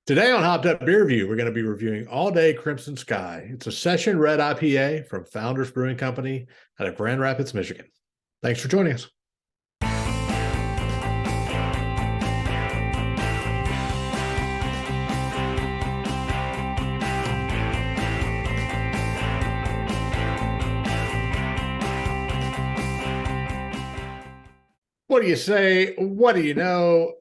Today on Hopped Up Beer Review, we're going to be reviewing All Day Crimson Sky. It's a session red IPA from Founders Brewing Company out of Grand Rapids, Michigan. Thanks for joining us. What do you say? What do you know?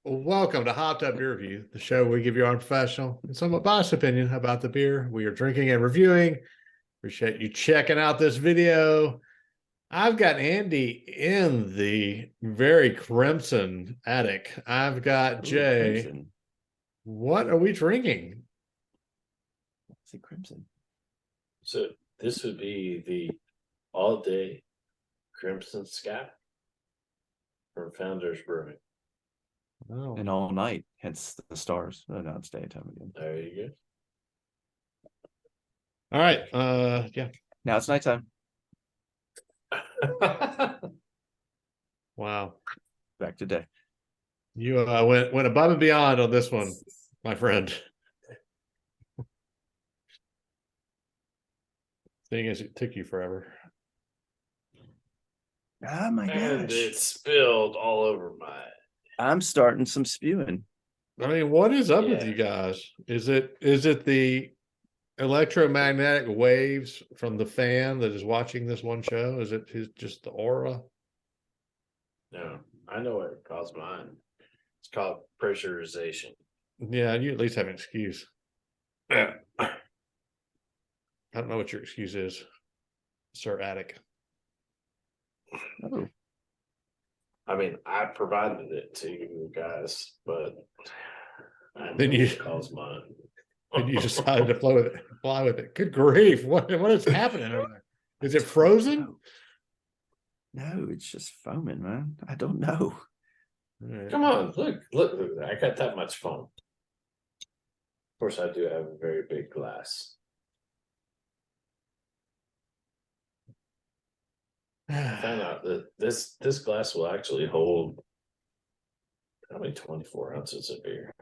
Welcome to Hopped Up Beer Review, the show where we give you our unprofessional and somewhat biased opinion about the beer we are drinking and reviewing. Appreciate you checking out this video. I've got Andy in the very crimson attic. I've got Jay. Crimson. What are we drinking? What's it crimson? So this would be the All Day Crimson Sky from Founders Brewing. Oh. And all night, hence the stars. Oh, no, it's daytime again. There you All right. Yeah. Now it's nighttime. go. Wow. Back to day. You went above and beyond on this one, my friend. Seeing as it took you forever. Oh my And gosh. it spilled all over my. I'm starting some spewing. I mean, what is up with Yeah. you guys? Is it the electromagnetic waves from the fan that is watching this one show? Is it just the aura? No, I know what caused mine. It's called pressurization. Yeah, you at least have an excuse. Yeah. I don't know what your excuse is, Sir Attic. Oh, I mean, I provided it to you guys, but I Then know you- what caused mine. And you decided to fly with it. Good grief. What is happening over there? Is it frozen? no, it's just foaming, man. I don't know. All right. Come on, look! I got that much foam. Of course, I do have a very big glass. I found out that this glass will actually hold probably 24 ounces of beer.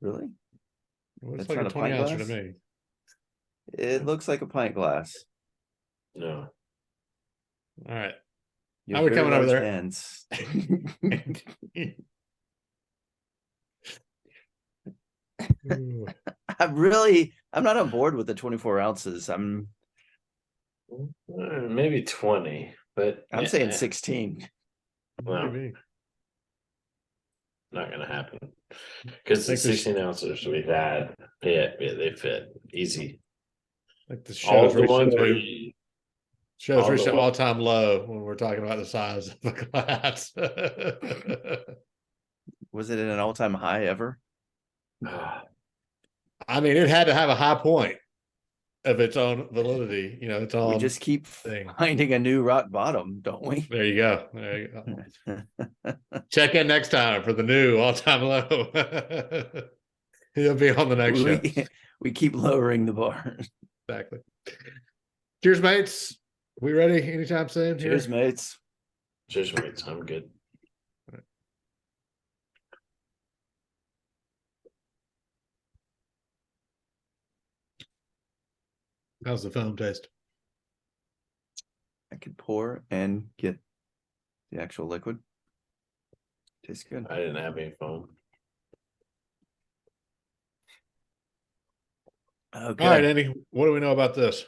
Really? It looks That's like not a a 20 pint ouncer to glass? me. It looks like a pint glass. No, All right. You How have we very coming over large there? hands. Ooh. I'm not on board with the 24 ounces. I'm maybe 20, but saying 16. Well, Maybe. not gonna happen because the Think this- 16 ounces we've had, yeah, they fit easy. Like the All show's the reached ones a where new you, show's all reached the an one- all-time low when we're talking about the size of the glass. Was it at an all-time high ever? I mean, it had to have a high point of its own validity. You know, its We own just keep thing. finding a new rock bottom, don't we? There you go. There you go. Check in next time for the new all-time low. He'll be on the next show. We keep lowering the bar. Exactly. Cheers, mates. We ready anytime soon? here? Cheers, mates. Cheers, mates. I'm good. How's the foam taste? I could pour and get the actual liquid. Tastes good. I didn't have any foam. Okay. All right, Andy. What do we know about this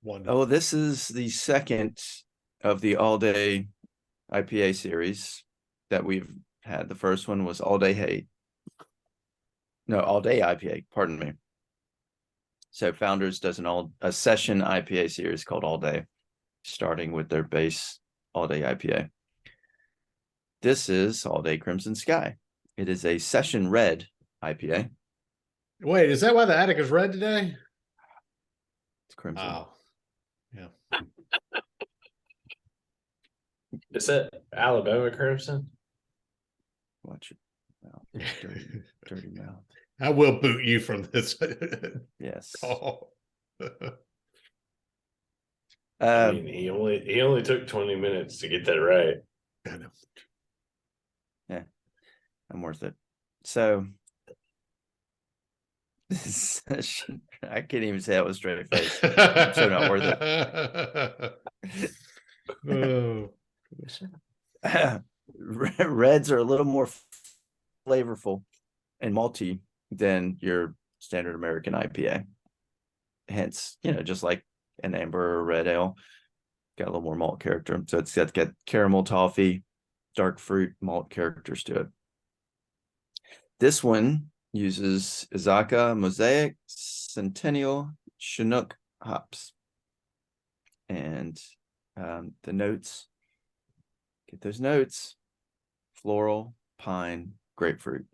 one? Oh, this is the second of the all-day IPA series that we've had. The first one was All Day Hate. No, All Day IPA, pardon me. So Founders does a session IPA series called All Day, starting with their base All Day IPA. This is All Day Crimson Sky. It is a session red IPA. Wait, is that why the attic is red today? It's crimson. Wow. Yeah. Is that Alabama Crimson? Watch it. Wow, dirty mouth. I will boot you from this. Yes. Oh. I mean, he only took 20 minutes to get that right. I know. I'm worth it. So I can't even say that with a straight face. So not worth it. Oh. Reds are a little more flavorful and malty than your standard American IPA. Hence, just like an amber or red ale, got a little more malt character. So it's got caramel, toffee, dark fruit, malt characters to it. This one uses Izaka, Mosaic, Centennial, Chinook hops. And the notes, get those notes: floral, pine, grapefruit.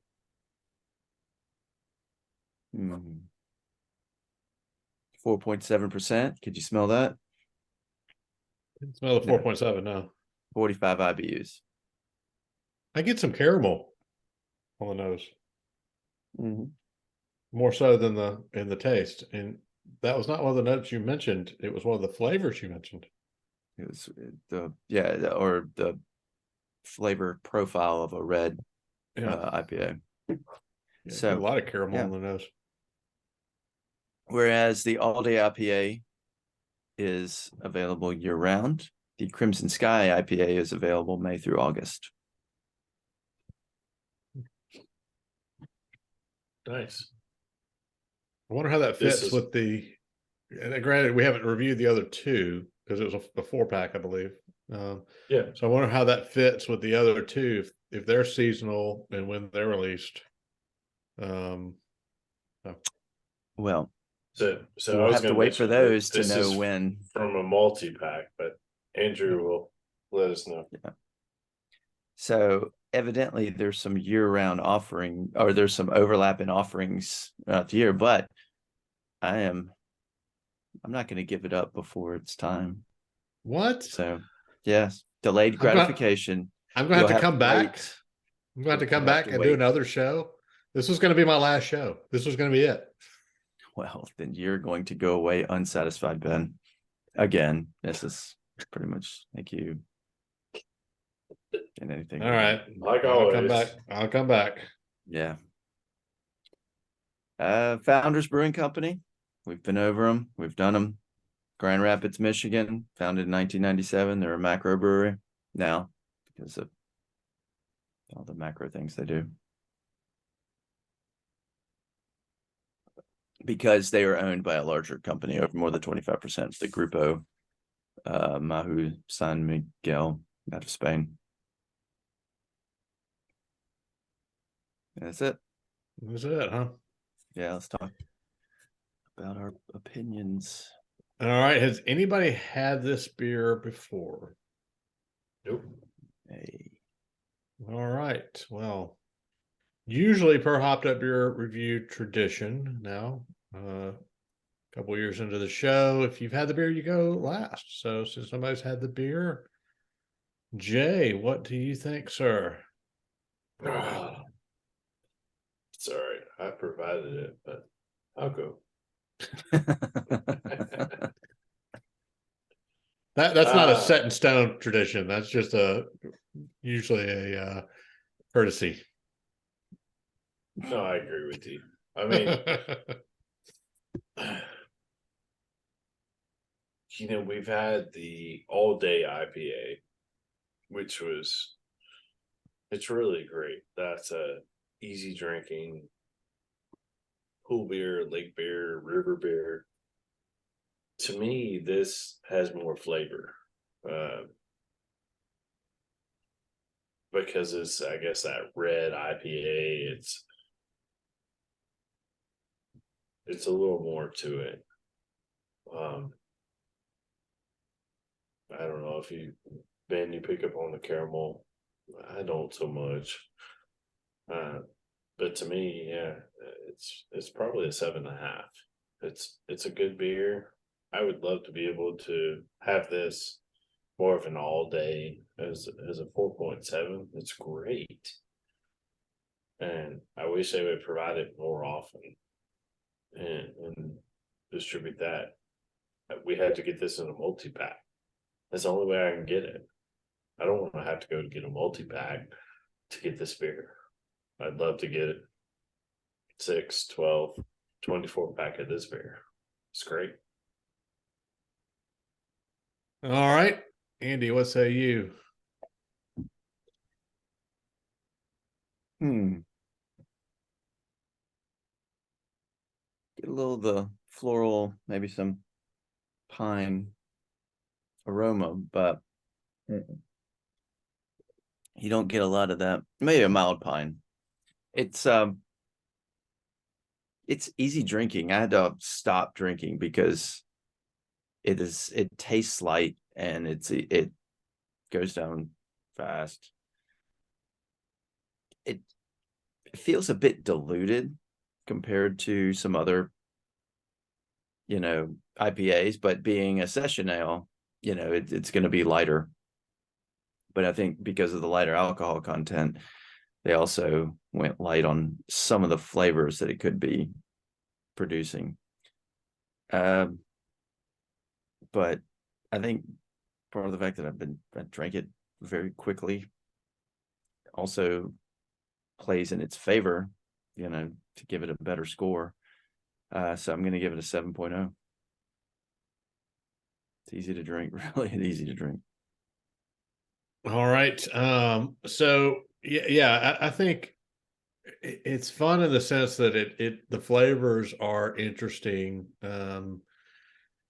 4.7%. Could you smell that? Smell the 4.7 now. 45 IBUs. I get some caramel on the nose. More so than in the taste. And that was not one of the notes you mentioned. It was one of the flavors you mentioned. It was or the flavor profile of a red IPA. Yeah, So a lot of caramel on the nose. Whereas the all-day IPA is available year-round, the Crimson Sky IPA is available May through August. Nice. I wonder how that fits with the. And granted, we haven't reviewed the other two because it was a 4-pack, I believe. Yeah. So I wonder how that fits with the other two if they're seasonal and when they're released. Well, so we'll I was have to wait for those to know when. From a multi-pack, but Andrew will let us know. Yeah. So evidently there's some year-round offering, or there's some overlap in offerings throughout the year, but I'm not going to give it up before it's time. What? So yes, delayed gratification. I'm going to have to come back. I'm going to come back and do another show. This was going to be my last show. This was going to be it. Well, then you're going to go away unsatisfied, Ben. Again, this is pretty much like you and anything. All right. Like I'll come back. I'll come back. Yeah. Founders Brewing Company. We've been over them. We've done them. Grand Rapids, Michigan, founded in 1997. They're a macro brewery now because of all the macro things they do. Because they are owned by a larger company over more than 25%. The Grupo Mahu San Miguel out of Spain. That's it. That's it, huh? Yeah, let's talk about our opinions. All right. Has anybody had this beer before? Nope. Hey. All right. Well, usually per Hopped Up Beer Review tradition now, a couple years into the show, if you've had the beer, you go last. So since somebody's had the beer, Jay, what do you think, sir? Sorry, I provided it, but I'll go. That's not a set in stone tradition. That's just usually a courtesy. No, I agree with you. I mean, we've had the all day IPA, which it's really great. That's a easy drinking pool beer, lake beer, river beer. To me, this has more flavor. Because it's, I guess, that red IPA, it's a little more to it. I don't know if you pick up on the caramel. I don't so much. But to me, yeah, it's probably a 7.5. It's a good beer. I would love to be able to have this more of an all day as a 4.7. It's great. And I wish they would provide it more often and distribute that. We had to get this in a multi-pack. That's the only way I can get it. I don't want to have to go to get a multi-pack to get this beer. I'd love to get 6, 12, 24 pack of this beer. It's great. All right, Andy, what say you? Get a little of the floral, maybe some pine aroma, but you don't get a lot of that. Maybe a mild pine. It's easy drinking. I had to stop drinking because it tastes light and it goes down fast. It feels a bit diluted compared to some other, IPAs, but being a session ale, it's going to be lighter. But I think because of the lighter alcohol content, they also went light on some of the flavors that it could be producing. But I think part of the fact that I drank it very quickly also plays in its favor, to give it a better score. So I'm going to give it a 7.0. It's easy to drink, really easy to drink. All right. So yeah, I think it's fun in the sense that the flavors are interesting.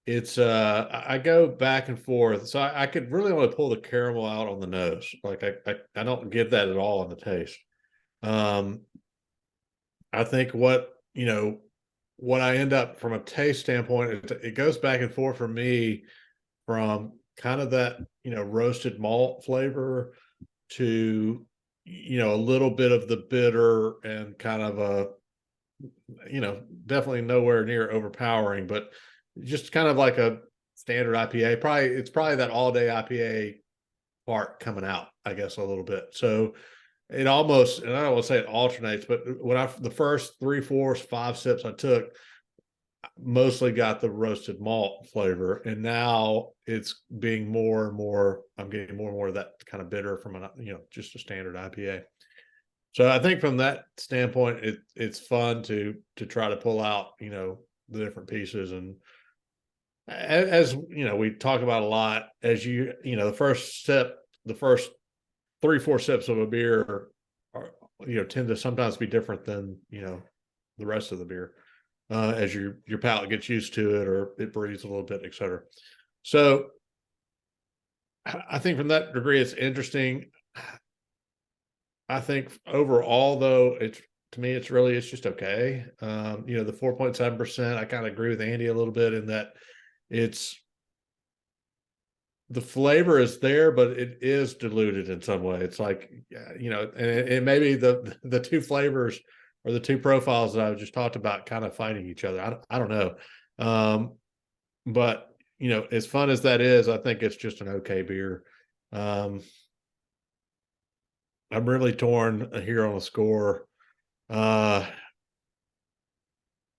It's I go back and forth, so I could really only pull the caramel out on the nose. Like I don't get that at all in the taste. I think what I end up from a taste standpoint, it goes back and forth for me from kind of that roasted malt flavor to a little bit of the bitter and kind of a definitely nowhere near overpowering, but just kind of like a standard IPA. It's probably that all day IPA part coming out, I guess, a little bit. So it almost, and I don't want to say it alternates, but when the first 3, 4, 5 sips I took, mostly got the roasted malt flavor, and now it's being more and more, I'm getting more and more of that kind of bitter from just a standard IPA. So I think from that standpoint, it's fun to try to pull out the different pieces. And as we talk about a lot, as the first 3, 4 sips of a beer are tend to sometimes be different than the rest of the beer, as your palate gets used to it, or it breathes a little bit, etc. So I think from that degree, it's interesting. I think overall, though, to me, it's just okay. The 4.7%, I kind of agree with Andy a little bit in that the flavor is there, but it is diluted in some way. It's like, and maybe the two flavors or the two profiles that I just talked about kind of fighting each other. I don't know. But as fun as that is, I think it's just an okay beer. I'm really torn here on a score. I'm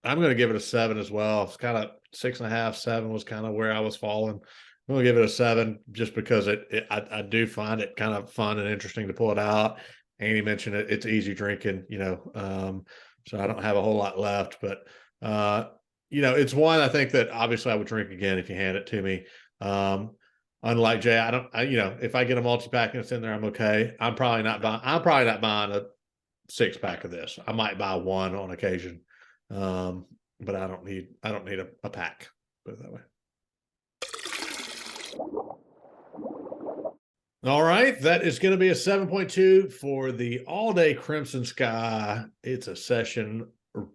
going to give it a 7 as well. It's kind of 6.5, 7 was kind of where I was falling. I'm going to give it a 7 just because I do find it kind of fun and interesting to pull it out. Andy mentioned it; it's easy drinking, so I don't have a whole lot left. But it's one I think that obviously I would drink again if you hand it to me. Unlike Jay, if I get a multi-pack and it's in there, I'm okay. I'm probably not buying a 6-pack of this. I might buy one on occasion. But I don't need a pack, put it that way. All right, that is going to be a 7.2 for the All Day Crimson Sky. It's a session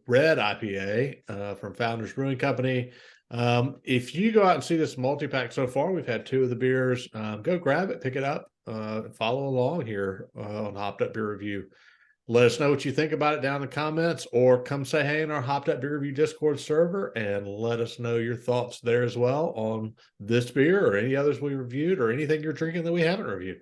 red IPA from Founders Brewing Company. If you go out and see this multi-pack so far, we've had 2 of the beers. Go grab it, pick it up, follow along here on Hopped Up Beer Review. Let us know what you think about it down in the comments, or come say hey in our Hopped Up Beer Review Discord server and let us know your thoughts there as well on this beer or any others we reviewed or anything you're drinking that we haven't reviewed.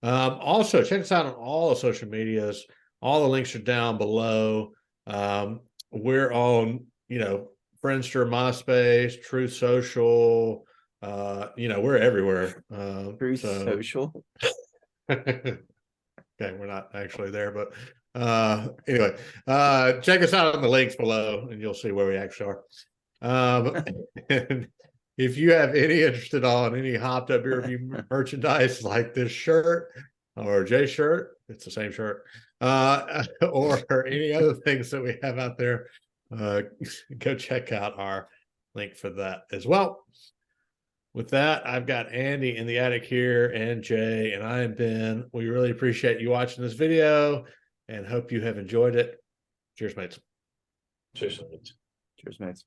Also, check us out on all the social medias. All the links are down below. We're on, Friendster, MySpace, Truth Social. We're everywhere. Truth Social. Okay, we're not actually there, but Anyway, check us out on the links below and you'll see where we actually are. And if you have any interest at all in any hopped up beer review merchandise like this shirt or Jay's shirt, it's the same shirt, or any other things that we have out there, go check out our link for that as well. With that, I've got Andy in the attic here and Jay, and I am Ben. We really appreciate you watching this video and hope you have enjoyed it. Cheers, mates. Cheers. Cheers, mates.